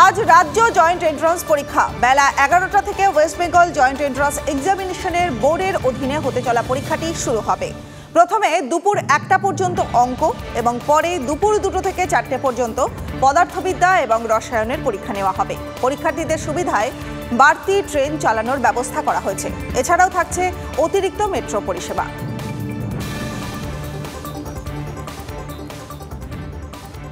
আজ রাজ্য joint entrance পরীক্ষা বেলা 11টা থেকে ওয়েস্ট বেঙ্গল জয়েন্ট এন্ট্রান্স এক্সামিনেশনের বোর্ডের অধীনে হতে চলা পরীক্ষাটি শুরু হবে। প্রথমে দুপুর 1টা পর্যন্ত অঙ্ক এবং পরে দুপুর 2টো থেকে 4টে পর্যন্ত পদার্থবিদ্যা এবং রসায়নের পরীক্ষা নেওয়া হবে। পরীক্ষার্থীদের সুবিধায় বাড়তি ট্রেন চালানোর ব্যবস্থা করা হয়েছে। এছাড়াও থাকছে অতিরিক্ত মেট্রো পরিষেবা।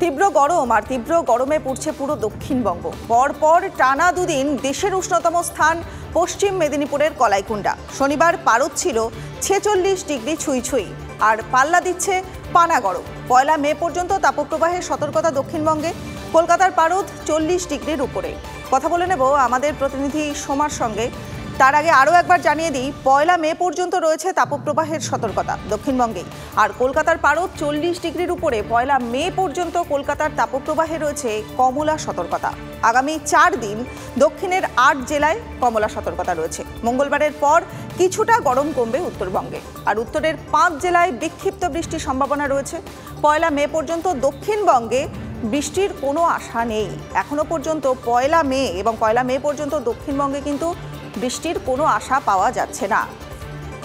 তীব্র গরম আর তীব্র গরমে পড়ছে পুরো দক্ষিণবঙ্গ। পরপর টানা দুদিন দেশের উষ্ণতম স্থান পশ্চিম মেদিনীপুরের কলাইকুণ্ডা। শনিবার পারদ ছিল 46 ডিগ্রি ছুঁই ছুঁই, আর পাল্লা দিচ্ছে পানা গরম। 1 মে পর্যন্ত তাপপ্রবাহের সতর্কতা দক্ষিণবঙ্গে। কলকাতার পারদ 40 ডিগ্রির উপরে। কথা বলে নেব আমাদের প্রতিনিধি সোমার সঙ্গে। তার আগে আরও একবার জানিয়ে দিই, 1 মে পর্যন্ত রয়েছে তাপপ্রবাহের সতর্কতা দক্ষিণবঙ্গে। আর কলকাতার পারদ 40 ডিগ্রির উপরে। 1 মে পর্যন্ত কলকাতার তাপপ্রবাহে রয়েছে কমলা সতর্কতা। আগামী 4 দিন দক্ষিণের 8 জেলায় কমলা সতর্কতা রয়েছে। মঙ্গলবারের পর কিছুটা গরম কমবে উত্তরবঙ্গে, আর উত্তরের 5 জেলায় বিক্ষিপ্ত বৃষ্টির সম্ভাবনা রয়েছে। 1 মে পর্যন্ত দক্ষিণবঙ্গে বৃষ্টির কোনো আশা নেই। এখনো পর্যন্ত 1 মে এবং 1 মে পর্যন্ত দক্ষিণবঙ্গে কিন্তু বৃষ্টির কোনো আশা পাওয়া যাচ্ছে না।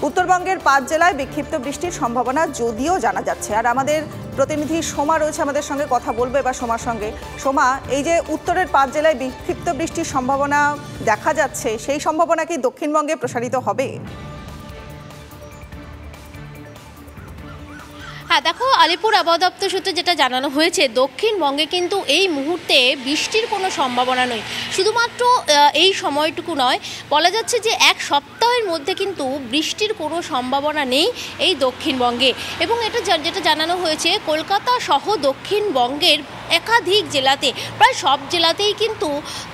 উত্তরবঙ্গের 5 জেলায় বিক্ষিপ্ত বৃষ্টির সম্ভাবনা যদিও জানা যাচ্ছে। আর আমাদের প্রতিনিধি সোমা রয়েছে আমাদের সঙ্গে, কথা বলবে এবার সোমার সঙ্গে। সোমা, এই যে উত্তরের 5 জেলায় বিক্ষিপ্ত বৃষ্টির সম্ভাবনা দেখা যাচ্ছে, সেই সম্ভাবনা কি দক্ষিণবঙ্গে প্রসারিত হবে? হ্যাঁ, দেখো, আলিপুর আবহাওয়া দপ্তর সূত্রে যেটা জানানো হয়েছে, দক্ষিণবঙ্গে কিন্তু এই মুহূর্তে বৃষ্টির কোনো সম্ভাবনা নেই। শুধুমাত্র এই সময়টুকু নয়, বলা যাচ্ছে যে 1 সপ্তাহের মধ্যে কিন্তু বৃষ্টির কোনো সম্ভাবনা নেই এই দক্ষিণবঙ্গে। এবং এটা যেটা জানানো হয়েছে, কলকাতা সহ দক্ষিণবঙ্গের একাধিক জেলাতে, প্রায় সব জেলাতেই কিন্তু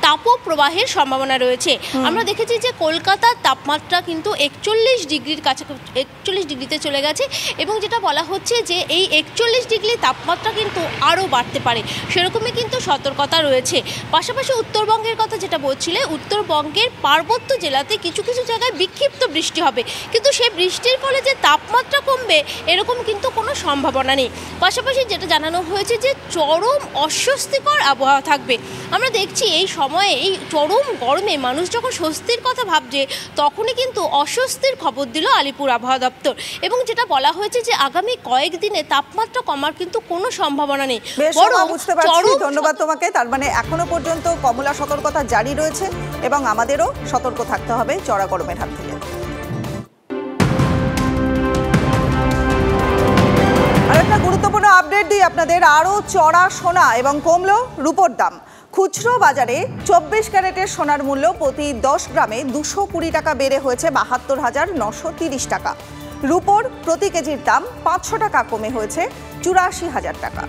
তাপপ্রবাহের সম্ভাবনা রয়েছে। আমরা দেখেছি যে কলকাতার তাপমাত্রা কিন্তু 41 ডিগ্রির কাছে 41 ডিগ্রিতে চলে গেছে, এবং যেটা বলা হচ্ছে যে এই 41 ডিগ্রি তাপমাত্রা কিন্তু আরও বাড়তে পারে, সেরকমই কিন্তু সতর্কতা রয়েছে। পাশাপাশি উত্তরবঙ্গের কথা যেটা বলছিলে, উত্তরবঙ্গের পার্বত্য জেলাতে কিছু কিছু জায়গায় বিক্ষিপ্ত বৃষ্টি হবে, কিন্তু সেই বৃষ্টির ফলে যে তাপমাত্রা কমবে এরকম কিন্তু কোনো সম্ভাবনা নেই। পাশাপাশি যেটা জানানো হয়েছে যে চরম অস্বস্তিকর আবহাওয়া থাকবে। আমরা দেখছি এই সময়ে, এই চরম গরমে মানুষ যখন স্বস্তির কথা ভাবছে, তখনই কিন্তু অস্বস্তির খবর দিল আলিপুর আবহাওয়া দপ্তর। এবং যেটা বলা হয়েছে যে আগামী কয়েকদিনে তাপমাত্রা কমার কিন্তু কোনো সম্ভাবনা নেই। বুঝতে পারছি, ধন্যবাদ তোমাকে। তার মানে এখনো পর্যন্ত কমলা সতর্কতা জারি রয়েছে এবং আমাদেরও সতর্ক থাকতে হবে চড়া গরমের হাত থেকে। আরেকটা গুরুত্বপূর্ণ আপডেট দিই আপনাদের। আরও চড়া সোনা এবং কমলো রূপোর দাম। খুচরো বাজারে 24 ক্যারেটের সোনার মূল্য প্রতি 10 গ্রামে 220 টাকা বেড়ে হয়েছে 72,930 টাকা। রূপোর প্রতি কেজির দাম 500 টাকা কমে হয়েছে 84,000 টাকা।